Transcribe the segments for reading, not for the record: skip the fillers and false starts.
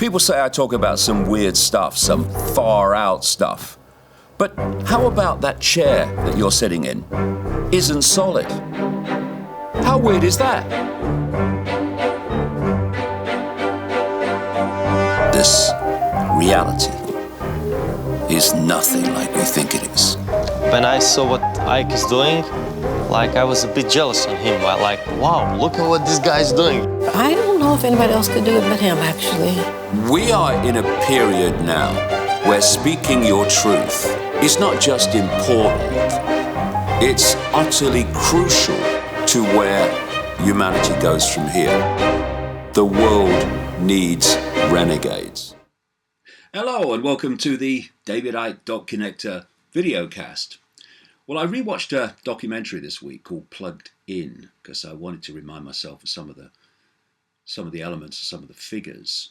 People say I talk about some weird stuff, some far out stuff. But how about that chair that you're sitting in isn't solid? How weird is that? This reality is nothing like we think it is. When I saw what Icke is doing, I was a bit jealous on him. Wow, look at what this guy's doing. I don't know if anybody else could do it but him, actually. We are in a period now where speaking your truth is not just important, it's utterly crucial to where humanity goes from here. The world needs renegades. Hello and welcome to the David Icke Dot Connector Videocast. Well, I rewatched a documentary this week called Plugged In because I wanted to remind myself of some of the elements of some of the figures.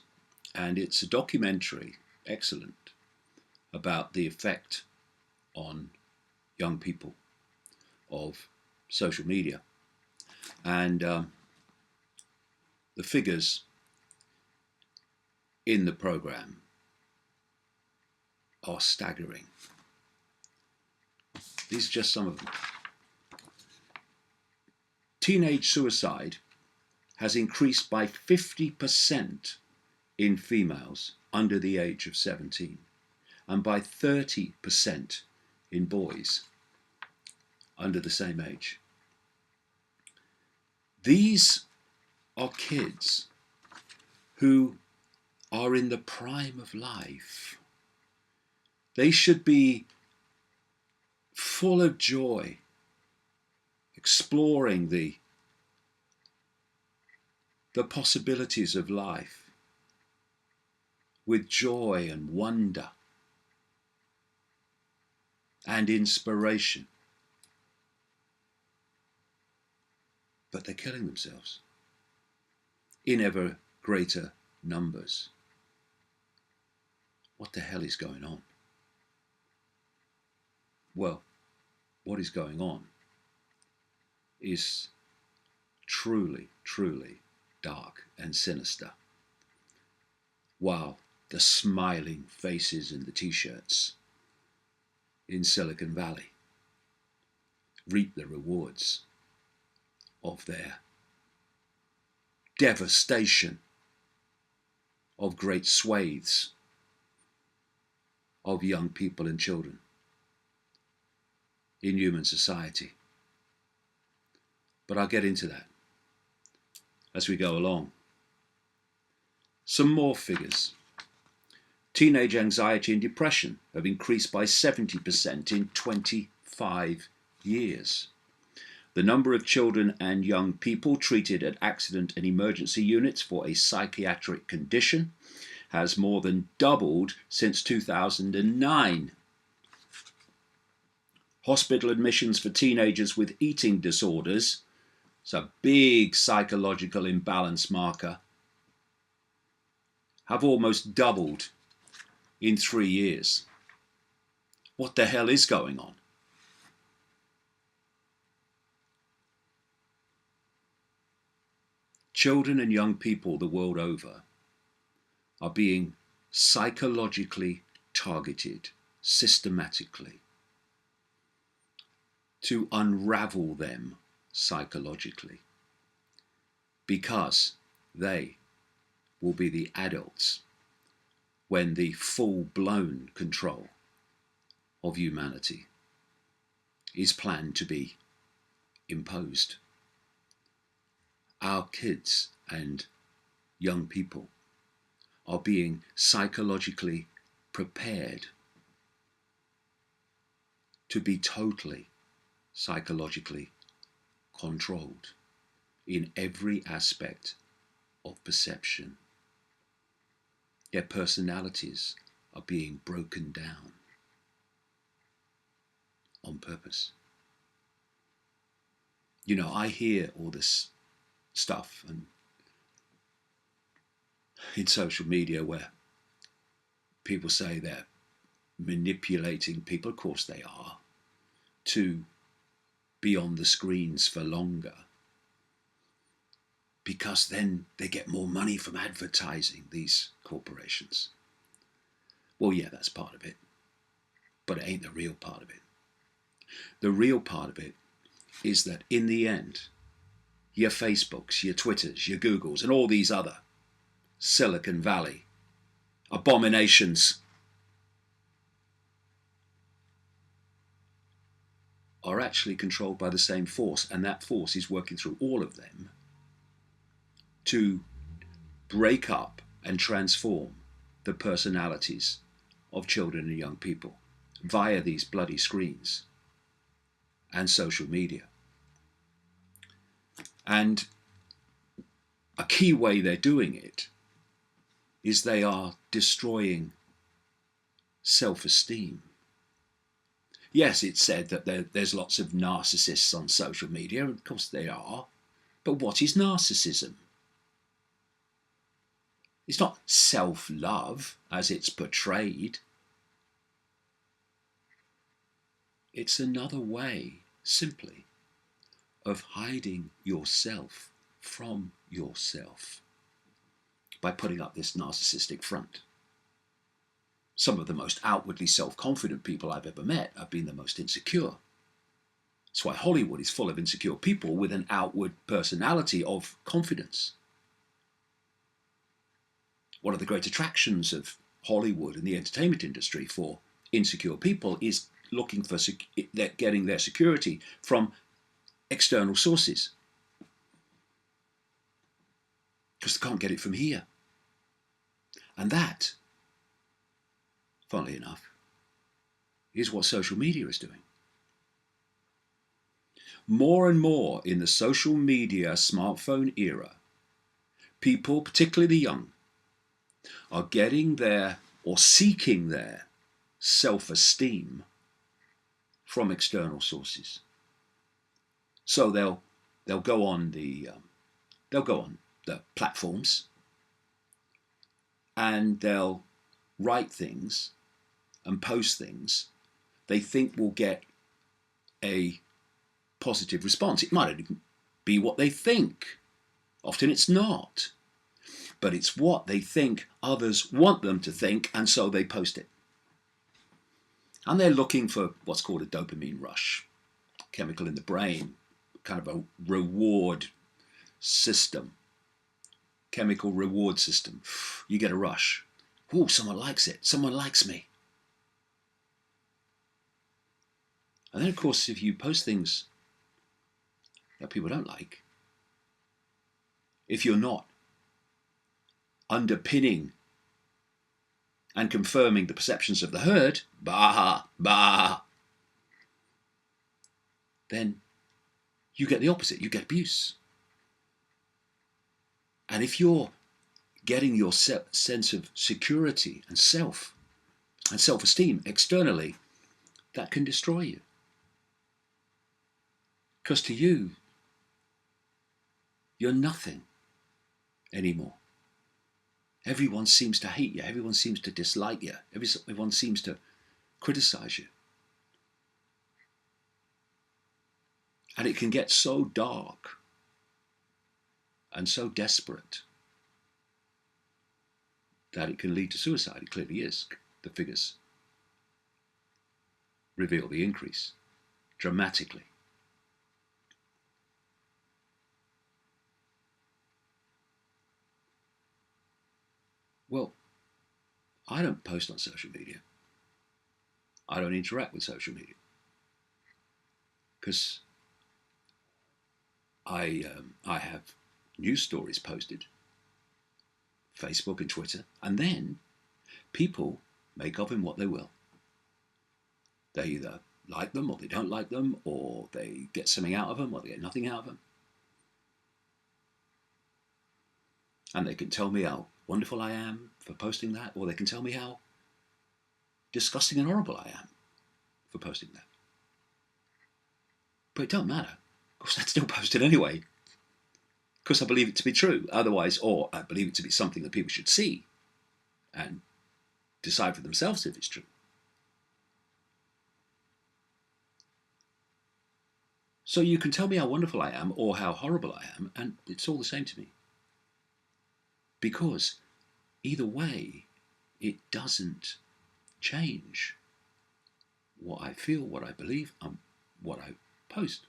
And it's a documentary, excellent, about the effect on young people of social media. And the figures in the program are staggering. These are just some of them. Teenage suicide has increased by 50% in females under the age of 17 and by 30% in boys under the same age. These are kids who are in the prime of life. They should be full of joy, exploring the possibilities of life with joy and wonder and inspiration. But they're killing themselves in ever greater numbers. What the hell is going on? Well, what is going on is truly, truly dark and sinister. While the smiling faces in the t-shirts in Silicon Valley reap the rewards of their devastation of great swathes of young people and children in human society. But I'll get into that as we go along. Some more figures. Teenage anxiety and depression have increased by 70% in 25 years. The number of children and young people treated at accident and emergency units for a psychiatric condition has more than doubled since 2009. Hospital admissions for teenagers with eating disorders, it's a big psychological imbalance marker, have almost doubled in 3 years. What the hell is going on? Children and young people the world over are being psychologically targeted systematically to unravel them psychologically, because they will be the adults when the full-blown control of humanity is planned to be imposed. Our kids and young people are being psychologically prepared to be totally psychologically controlled in every aspect of perception. Their personalities are being broken down on purpose. You know, I hear all this stuff and in social media where people say they're manipulating people. Of course they are, to be on the screens for longer. because then they get more money from advertising, these corporations. Well, yeah, that's part of it, but it ain't the real part of it. The real part of it is that in the end, your Facebooks, your Twitters, your Googles, and all these other Silicon Valley abominations are actually controlled by the same force, and that force is working through all of them to break up and transform the personalities of children and young people via these bloody screens and social media. And a key way they're doing it is they are destroying self-esteem. Yes, it's said that there's lots of narcissists on social media, of course there are, but what is narcissism? It's not self-love as it's portrayed. It's another way, simply, of hiding yourself from yourself by putting up this narcissistic front. Some of the most outwardly self-confident people I've ever met have been the most insecure. That's why Hollywood is full of insecure people with an outward personality of confidence. One of the great attractions of Hollywood and the entertainment industry for insecure people is looking for getting their security from external sources, because they can't get it from here. And that, funnily enough, is what social media is doing. More and more in the social media smartphone era, people, particularly the young, are getting their or seeking their self-esteem from external sources. So they'll go on the platforms and they'll write things and post things they think will get a positive response. It might even be what they think. Often it's not. But it's what they think others want them to think, and so they post it. And they're looking for what's called a dopamine rush, chemical in the brain, kind of a reward system, chemical reward system. You get a rush. Oh, someone likes it. Someone likes me. And then, of course, if you post things that people don't like, if you're not underpinning and confirming the perceptions of the herd, then you get the opposite. You get abuse. And if you're getting your sense of security and self-esteem externally, that can destroy you. Because to you, you're nothing anymore. Everyone seems to hate you. Everyone seems to dislike you. Everyone seems to criticize you. And it can get so dark and so desperate that it can lead to suicide. It clearly is. The figures reveal the increase dramatically. Well, I don't post on social media. I don't interact with social media because I have news stories posted, Facebook and Twitter, and then people make of them what they will. They either like them or they don't like them, or they get something out of them or they get nothing out of them. And they can tell me how wonderful I am for posting that, or they can tell me how disgusting and horrible I am for posting that. But it don't matter, because I'd still post it anyway, because I believe it to be true. Otherwise, or I believe it to be something that people should see and decide for themselves if it's true. So you can tell me how wonderful I am or how horrible I am, and it's all the same to me. Because either way, it doesn't change what I feel, what I believe, and what I post.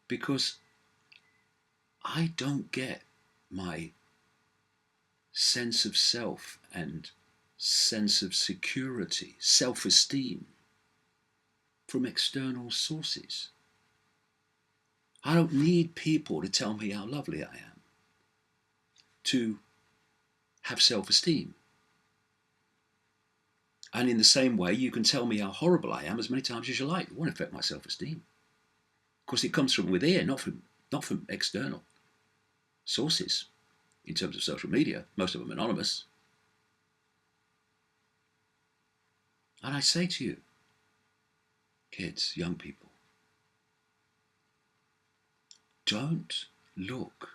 Because I don't get my sense of self and sense of security, self-esteem from external sources. I don't need people to tell me how lovely I am to have self-esteem. And in the same way, you can tell me how horrible I am as many times as you like. It won't affect my self-esteem. Of course, it comes from within, not from external sources. In terms of social media, most of them anonymous. And I say to you, kids, young people, don't look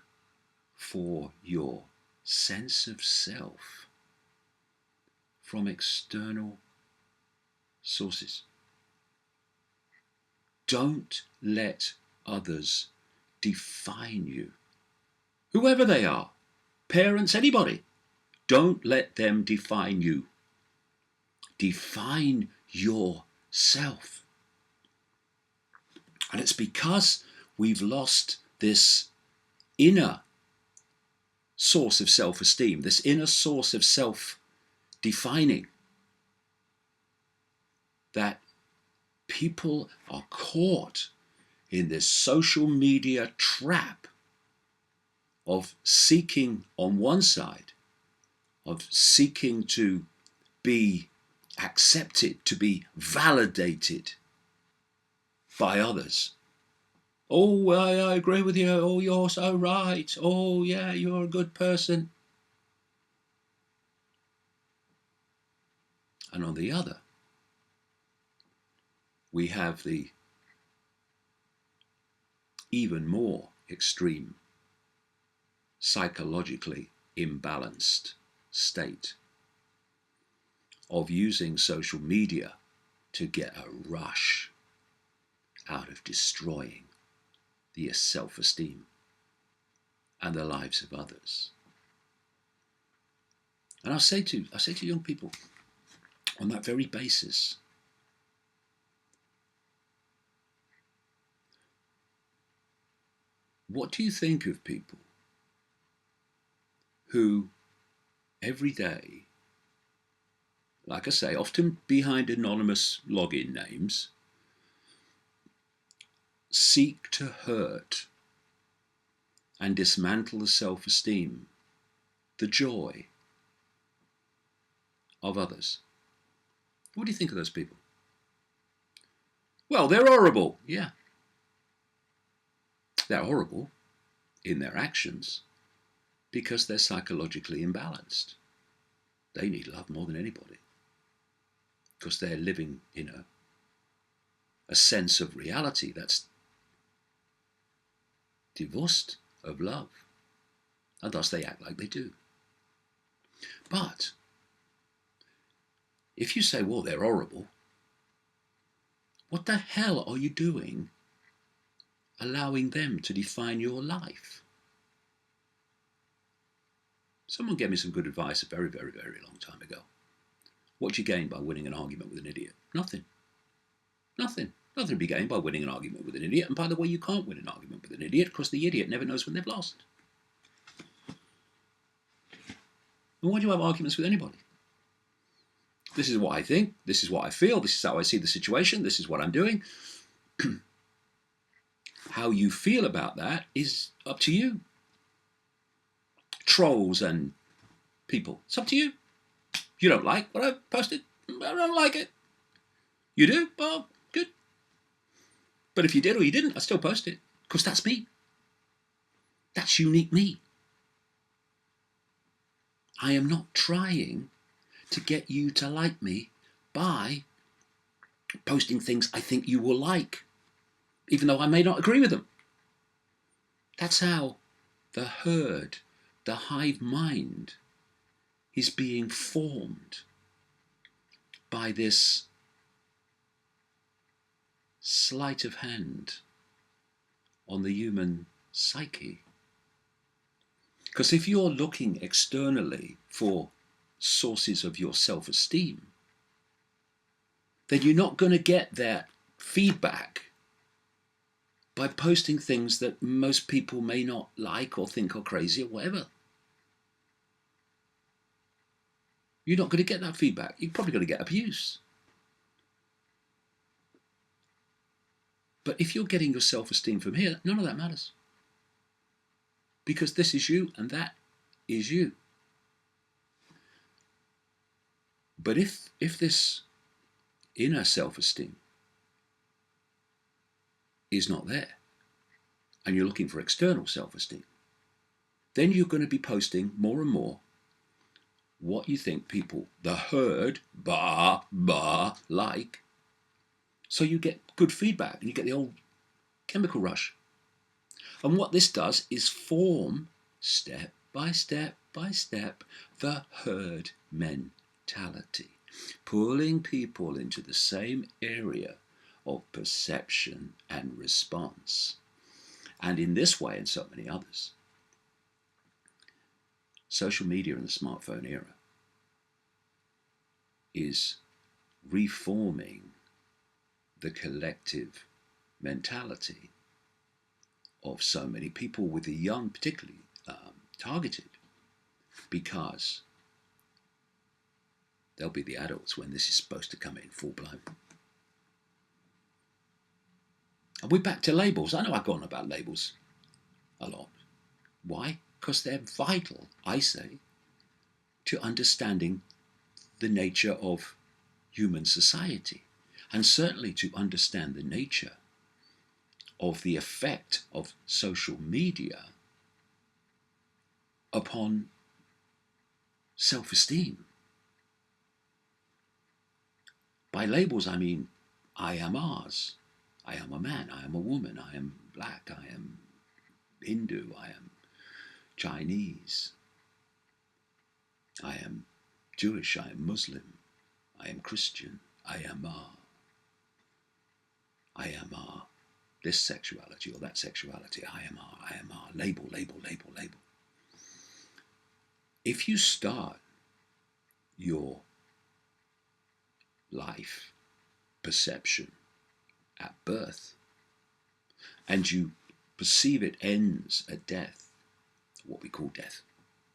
for your sense of self from external sources. Don't let others define you, whoever they are, parents, anybody. Don't let them define you. Define yourself. And it's because we've lost this inner source of self-esteem, this inner source of self-defining, that people are caught in this social media trap of seeking, on one side, of seeking to be accepted, to be validated by others. Oh, I agree with you. Oh, you're so right. Oh, yeah, you're a good person. And on the other, we have the even more extreme, psychologically imbalanced state of using social media to get a rush out of destroying the self-esteem and the lives of others. And I say to young people, on that very basis, what do you think of people who every day, like I say, often behind anonymous login names, seek to hurt and dismantle the self-esteem, the joy of others? What do you think of those people? Well, they're horrible. Yeah. They're horrible in their actions because they're psychologically imbalanced. They need love more than anybody because they're living in a sense of reality that's divorced of love, and thus they act like they do. But if you say, well, they're horrible, what the hell are you doing allowing them to define your life? Someone gave me some good advice a very, very, very long time ago. What do you gain by winning an argument with an idiot? Nothing. Nothing. Nothing to be gained by winning an argument with an idiot. And by the way, you can't win an argument with an idiot because the idiot never knows when they've lost. And why do you have arguments with anybody? This is what I think. This is what I feel. This is how I see the situation. This is what I'm doing. How you feel about that is up to you. Trolls and people, it's up to you. You don't like what I posted? I don't like it. You do? Well, good. But if you did or you didn't, I still post it because that's me. That's unique me. I am not trying to get you to like me by posting things I think you will like, even though I may not agree with them. That's how the herd, the hive mind, is being formed by this sleight of hand on the human psyche. Because if you're looking externally for sources of your self-esteem, then you're not going to get that feedback by posting things that most people may not like or think are crazy or whatever. You're not going to get that feedback. You're probably going to get abuse. But if you're getting your self-esteem from here, none of that matters. Because this is you and that is you. But if this inner self-esteem is not there, and you're looking for external self-esteem, then you're going to be posting more and more what you think people, the herd, like. So you get good feedback and you get the old chemical rush. And what this does is form, step by step by step, the herd mentality, pulling people into the same area of perception and response. And in this way and so many others, social media in the smartphone era is reforming the collective mentality of so many people, with the young particularly targeted, because they'll be the adults when this is supposed to come in full blown. And we're back to labels. I know I've gone about labels a lot. Why? Because they're vital, I say, to understanding the nature of human society, and certainly to understand the nature of the effect of social media upon self-esteem. By labels, I mean, I am ours. I am a man, I am a woman, I am black, I am Hindu, I am Chinese, I am Jewish, I am Muslim, I am Christian, I am this sexuality or that sexuality, I am label, label, label, label. If you start your life perception at birth and you perceive it ends at death, what we call death,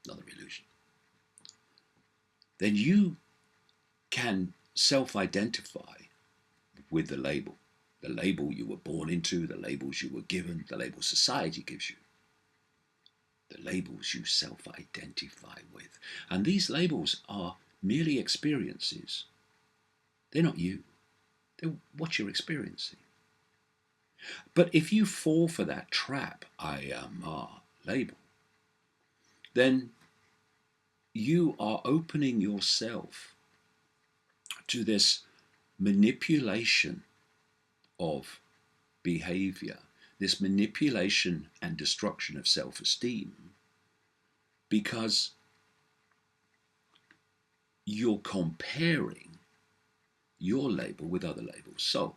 another illusion, then you can self-identify with the label you were born into, the labels you were given, the labels society gives you, the labels you self-identify with. And these labels are merely experiences. They're not you. They're what you're experiencing. But if you fall for that trap, I am label, then you are opening yourself to this manipulation of behavior, this manipulation and destruction of self-esteem, because you're comparing your label with other labels. So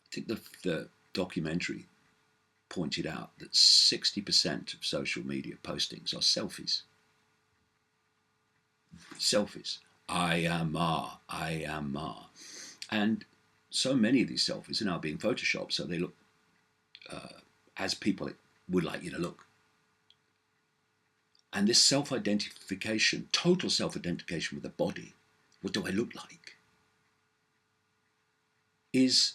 I think the documentary pointed out that 60% of social media postings are selfies. Selfies. I am I am And so many of these selfies are now being photoshopped so they look as people would like you to look. And this self-identification, total self-identification with the body, what do I look like, is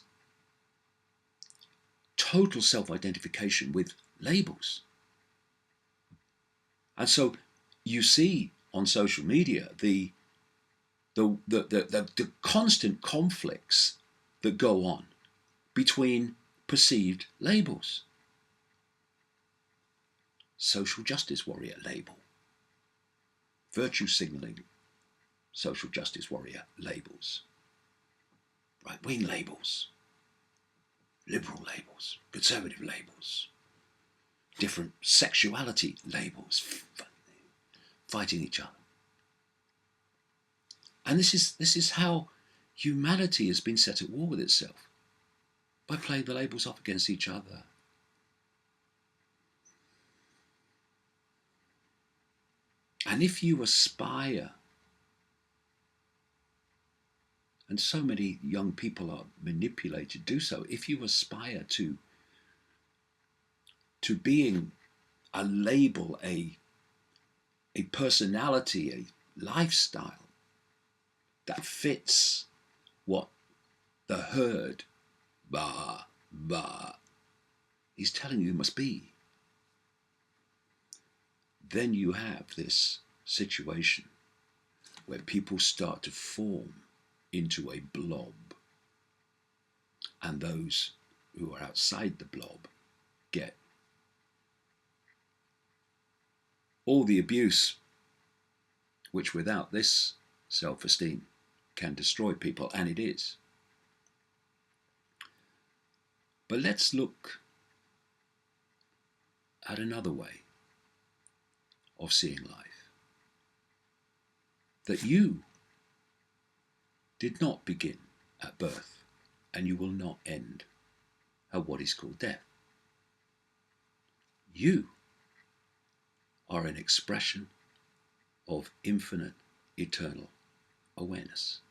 total self-identification with labels. And so you see on social media the constant conflicts that go on between perceived labels. Social justice warrior label, virtue signaling social justice warrior labels, right-wing labels, liberal labels, conservative labels, different sexuality labels, fighting each other. And this is how humanity has been set at war with itself by playing the labels off against each other. And if you aspire, and so many young people are manipulated to do so, if you aspire to being a label, a personality, a lifestyle that fits what the herd, is telling you must be, then you have this situation where people start to form into a blob, and those who are outside the blob get all the abuse which without this self-esteem can destroy people, and it is. But let's look at another way of seeing life. That you did not begin at birth, and you will not end at what is called death. You are an expression of infinite, eternal awareness.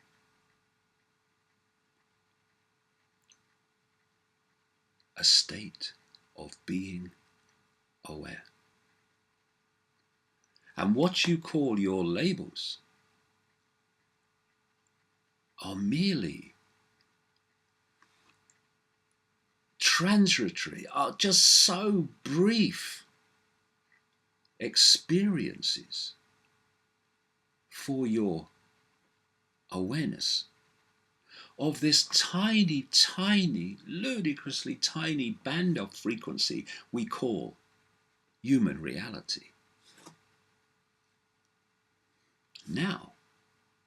A state of being aware. And what you call your labels are merely transitory, are just so brief experiences for your awareness of this tiny, tiny, ludicrously tiny band of frequency we call human reality. Now,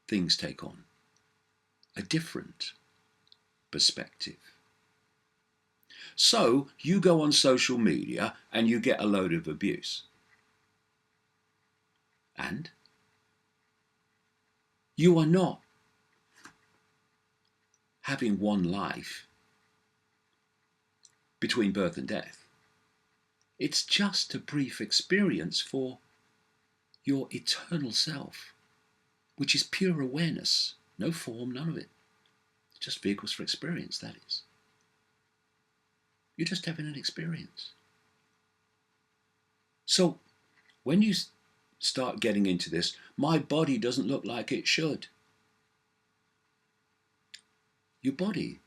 things take on a different perspective. So, you go on social media and you get a load of abuse. And you are not having one life between birth and death. It's just a brief experience for your eternal self, which is pure awareness, no form, none of it. Just vehicles for experience, that is. You're just having an experience. So, when you start getting into this, my body doesn't look like it should. Your body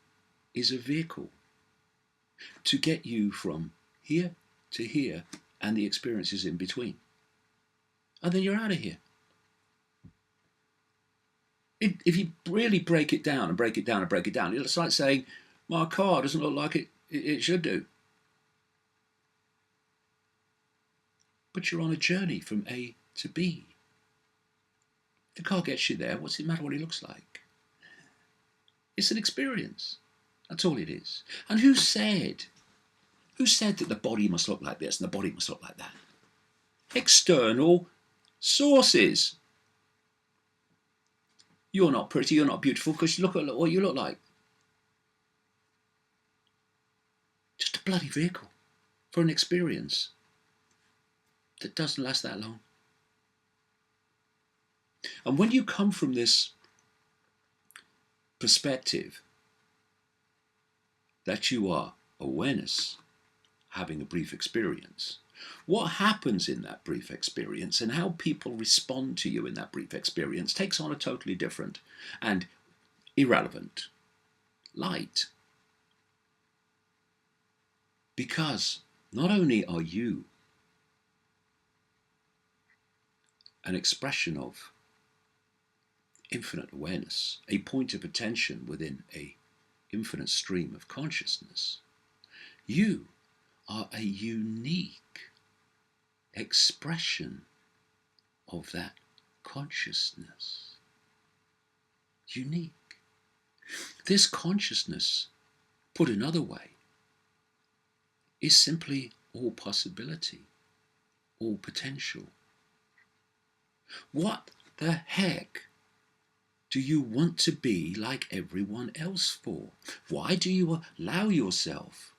is a vehicle to get you from here to here and the experiences in between. And then you're out of here. If you really break it down and break it down and break it down, it's like saying, my car doesn't look like it should do. But you're on a journey from A to B. If the car gets you there, what's it matter what it looks like? It's an experience. That's all it is. And who said that the body must look like this and the body must look like that? External sources. You're not pretty, you're not beautiful because look at what you look like. Just a bloody vehicle for an experience that doesn't last that long. And when you come from this perspective that you are awareness having a brief experience, what happens in that brief experience and how people respond to you in that brief experience takes on a totally different and irrelevant light. Because not only are you an expression of infinite awareness, a point of attention within an infinite stream of consciousness, you are a unique expression of that consciousness. Unique. This consciousness, put another way, is simply all possibility, all potential. What the heck do you want to be like everyone else for? Why do you allow yourself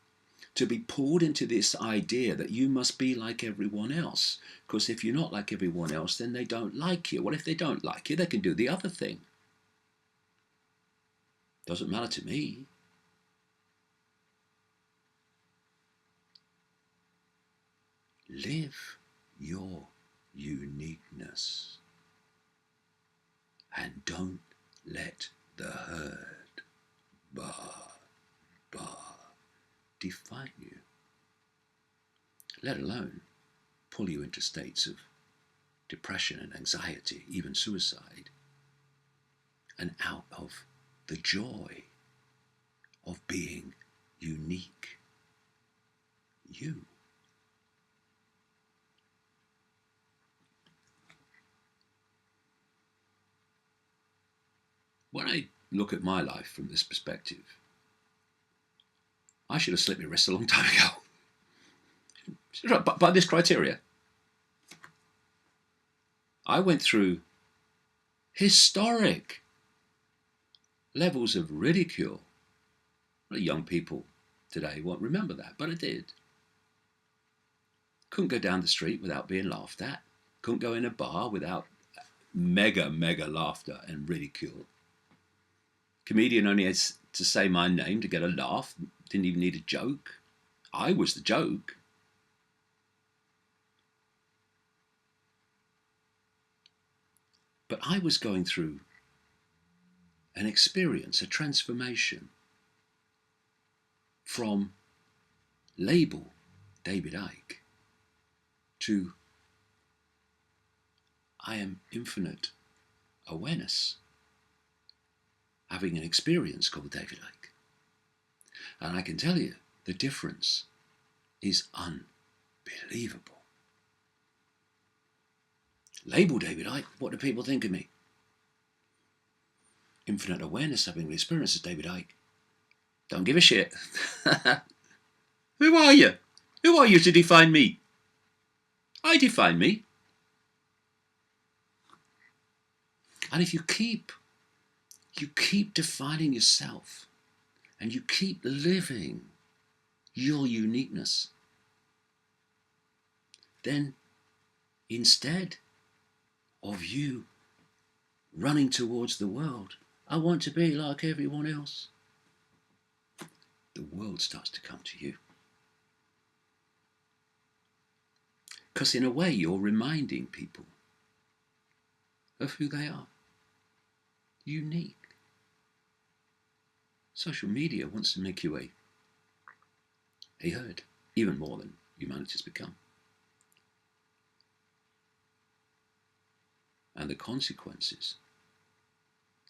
to be pulled into this idea that you must be like everyone else? Because if you're not like everyone else, then they don't like you. Well, if they don't like you, they can do the other thing. Doesn't matter to me. Live your uniqueness and don't let the herd define you, let alone pull you into states of depression and anxiety, even suicide, and out of the joy of being unique you. When I look at my life from this perspective, I should have slit my wrists a long time ago. By this criteria, I went through historic levels of ridicule. Well, young people today won't remember that, but I did. Couldn't go down the street without being laughed at. Couldn't go in a bar without mega laughter and ridicule. Comedian only had to say my name to get a laugh. Didn't even need a joke. I was the joke. But I was going through an experience, a transformation from label David Icke to I am infinite awareness, having an experience called David Icke. And I can tell you, the difference is unbelievable. Label David Icke, what do people think of me? Infinite awareness, having an experience as David Icke. Don't give a shit. Who are you? Who are you to define me? I define me. And if you keep defining yourself and you keep living your uniqueness, then instead of you running towards the world, I want to be like everyone else, the world starts to come to you. Because in a way, you're reminding people of who they are. Unique. Social media wants to make you a herd, even more than humanity's become. And the consequences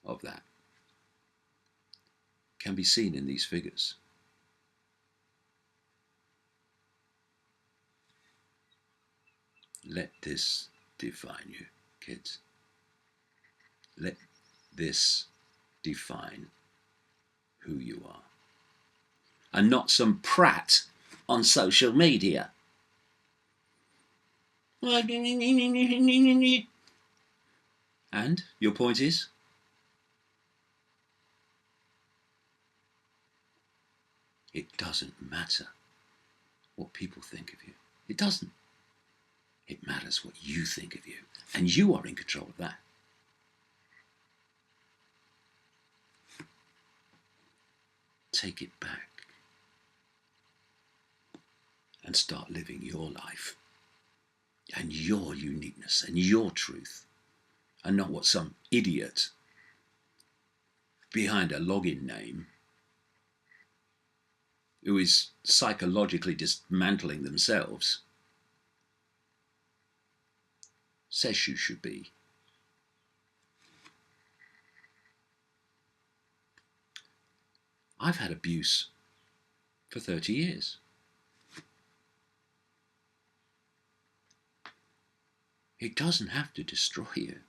of that can be seen in these figures. Let this define you, kids. Let this define who you are. And not some prat on social media. And your point is? It doesn't matter what people think of you. It doesn't. It matters what you think of you. And you are in control of that. Take it back and start living your life and your uniqueness and your truth, and not what some idiot behind a login name who is psychologically dismantling themselves says you should be. I've had abuse for 30 years. It doesn't have to destroy you.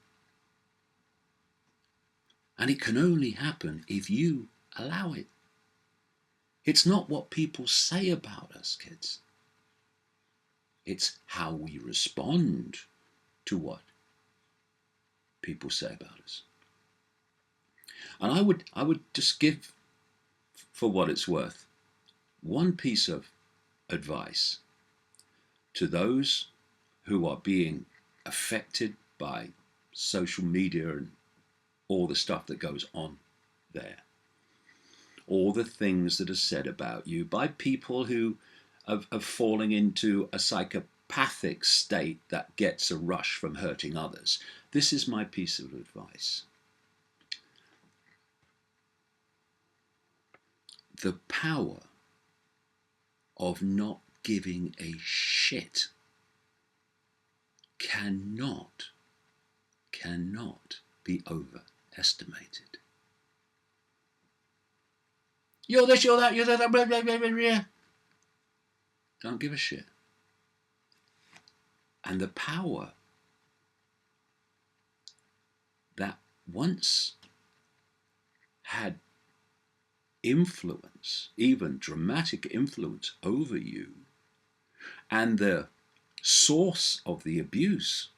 And it can only happen if you allow it. It's not what people say about us, kids. It's how we respond to what people say about us. And I would just give, for what it's worth, one piece of advice to those who are being affected by social media and all the stuff that goes on there. All the things that are said about you by people who are falling into a psychopathic state that gets a rush from hurting others. This is my piece of advice. The power of not giving a shit cannot be overestimated. You're this, you're that, blah, blah, blah, blah, blah. Don't give a shit. And the power that once had influence, even dramatic influence over you, and the source of the abuse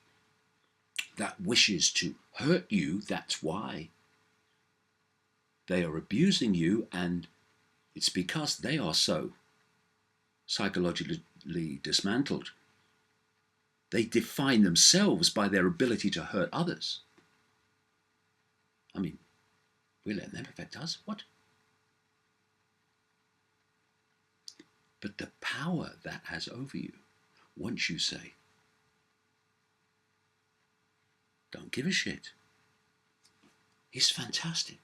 that wishes to hurt you, that's why they are abusing you, and it's because they are so psychologically dismantled. They define themselves by their ability to hurt others. I mean, we let them affect us? What? But the power that has over you, once you say, don't give a shit, is fantastic.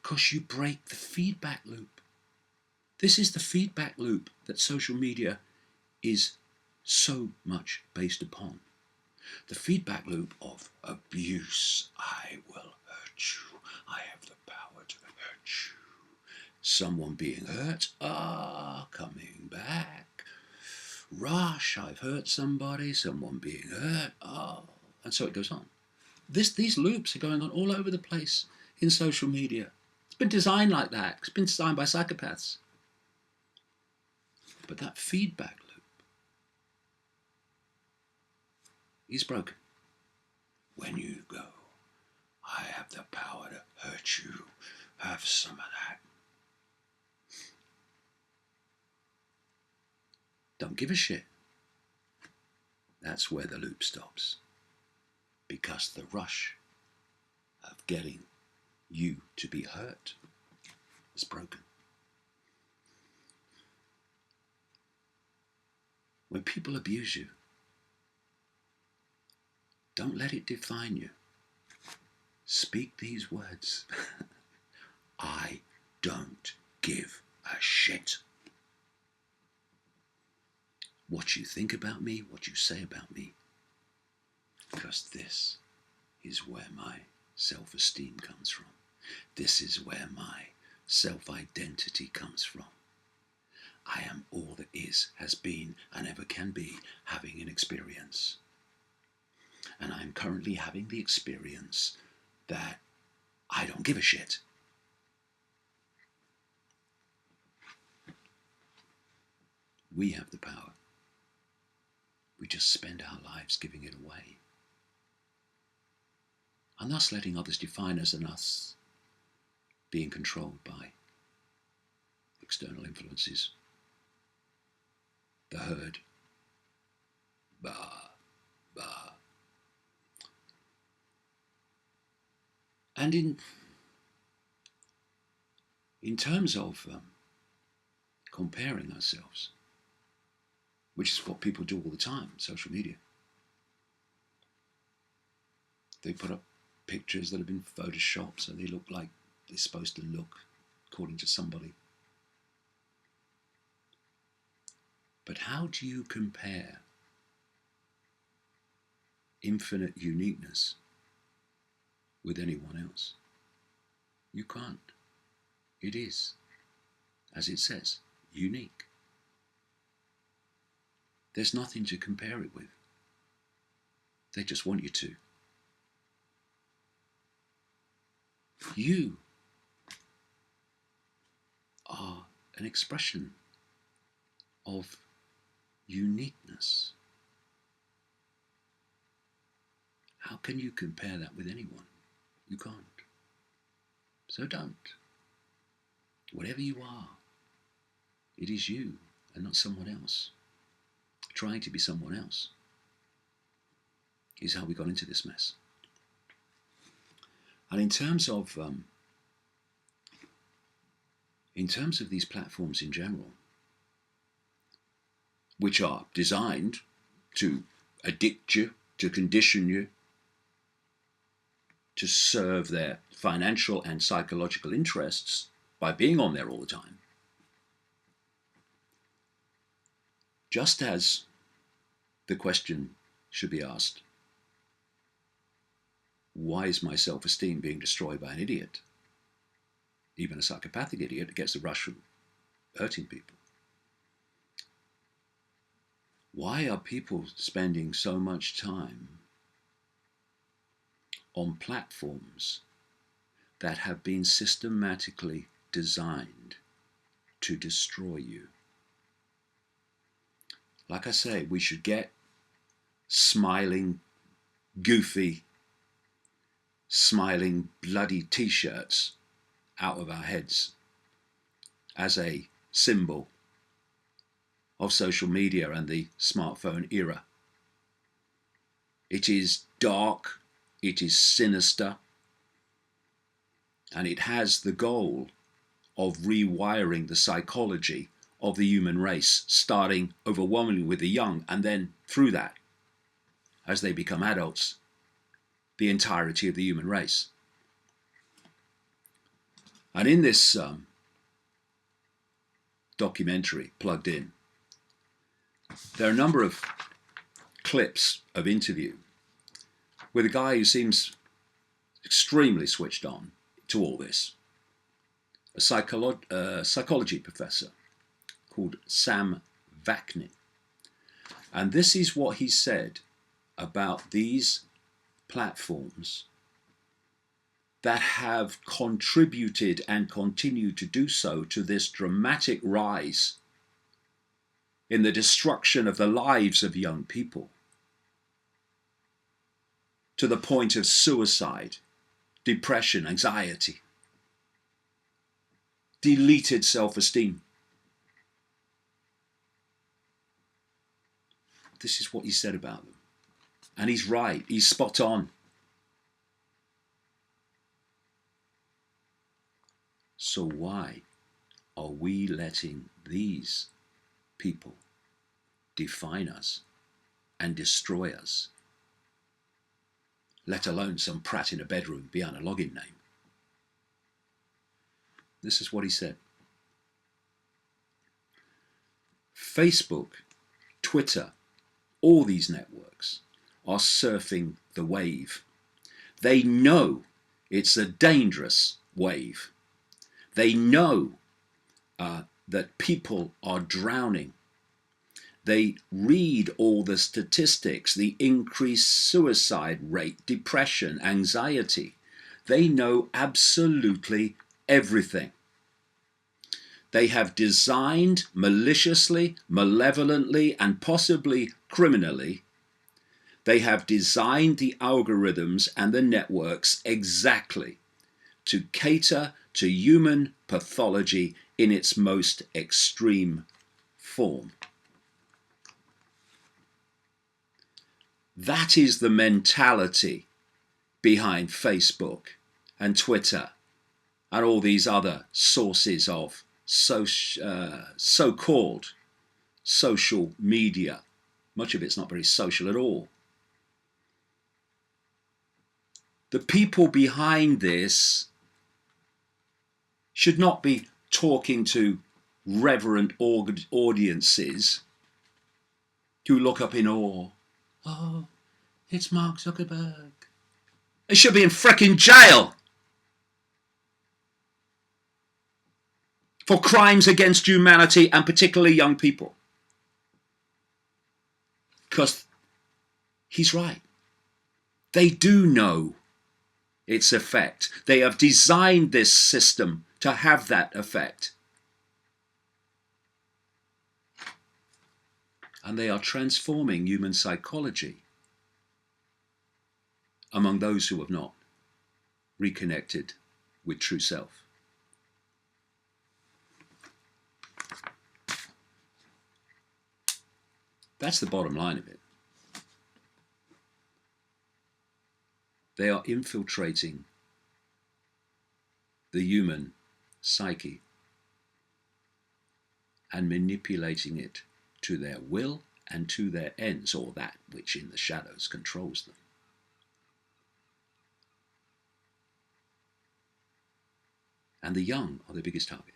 Because you break the feedback loop. This is the feedback loop that social media is so much based upon. The feedback loop of abuse. I will hurt you. I have the power to hurt you. Someone being hurt. Coming back. Rush, I've hurt somebody. Someone being hurt. And so it goes on. These loops are going on all over the place in social media. It's been designed like that. It's been designed by psychopaths. But that feedback loop is broken. When you go, I have the power to hurt you. Have some of that. Don't give a shit. That's where the loop stops. Because the rush of getting you to be hurt is broken. When people abuse you, don't let it define you. Speak these words. I don't give a shit. What you think about me, what you say about me. Because this is where my self-esteem comes from. This is where my self-identity comes from. I am all that is, has been, and ever can be, having an experience. And I'm currently having the experience that I don't give a shit. We have the power. We just spend our lives giving it away. And thus letting others define us, and us being controlled by external influences. The herd. Bah, bah. And in terms of comparing ourselves, which is what people do all the time, social media. They put up pictures that have been photoshopped so they look like they're supposed to look, according to somebody. But how do you compare infinite uniqueness with anyone else? You can't. It is, as it says, unique. There's nothing to compare it with. They just want you to. You are an expression of uniqueness. How can you compare that with anyone? You can't. So don't. Whatever you are, it is you and not someone else. Trying to be someone else is how we got into this mess. And in terms of these platforms in general, which are designed to addict you, to condition you, to serve their financial and psychological interests by being on there all the time, just as the question should be asked, why is my self-esteem being destroyed by an idiot? Even a psychopathic idiot gets the rush from hurting people. Why are people spending so much time on platforms that have been systematically designed to destroy you? Like I say, we should get smiling, goofy, smiling, bloody t-shirts out of our heads as a symbol of social media and the smartphone era. It is dark, it is sinister, and it has the goal of rewiring the psychology of the human race, starting overwhelmingly with the young, and then through that, as they become adults, the entirety of the human race. And in this documentary, Plugged In, there are a number of clips of interview with a guy who seems extremely switched on to all this, a psychology professor called Sam Vaknin. And this is what he said about these platforms that have contributed and continue to do so to this dramatic rise in the destruction of the lives of young people, to the point of suicide, depression, anxiety, deleted self-esteem. This is what he said about them. And he's right, he's spot on. So why are we letting these people define us and destroy us, let alone some prat in a bedroom behind a login name? This is what he said. Facebook, Twitter, all these networks are surfing the wave. They know it's a dangerous wave. They know that people are drowning. They read all the statistics, the increased suicide rate, depression, anxiety. They know absolutely everything. They have designed maliciously, malevolently, and possibly criminally, they have designed the algorithms and the networks exactly to cater to human pathology in its most extreme form. That is the mentality behind Facebook and Twitter and all these other sources of so-called social media. Much of it's not very social at all. The people behind this should not be talking to reverent audiences who look up in awe. Oh, it's Mark Zuckerberg. They should be in frickin' jail for crimes against humanity and particularly young people. Because he's right. They do know its effect. They have designed this system to have that effect. And they are transforming human psychology among those who have not reconnected with true self. That's the bottom line of it. They are infiltrating the human psyche and manipulating it to their will and to their ends, or that which in the shadows controls them. And the young are the biggest target.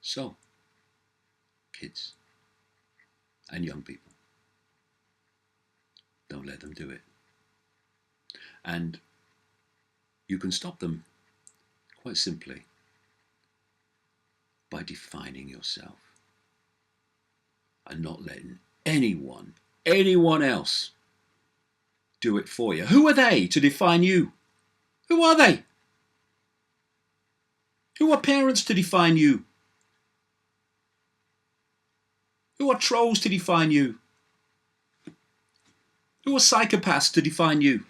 So, kids and young people, don't let them do it. And you can stop them quite simply by defining yourself and not letting anyone else do it for you. Who are they to define you? Who are they? Who are parents to define you? Who are trolls to define you? Who are psychopaths to define you?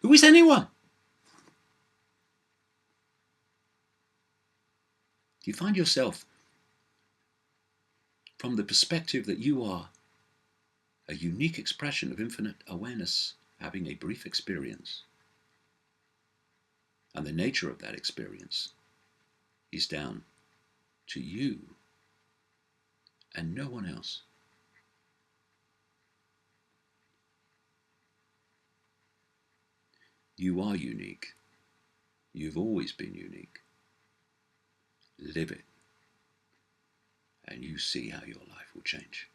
Who is anyone? You find yourself from the perspective that you are a unique expression of infinite awareness, having a brief experience. And the nature of that experience is down to you and no one else. You are unique. You've always been unique. Live it, and you see how your life will change.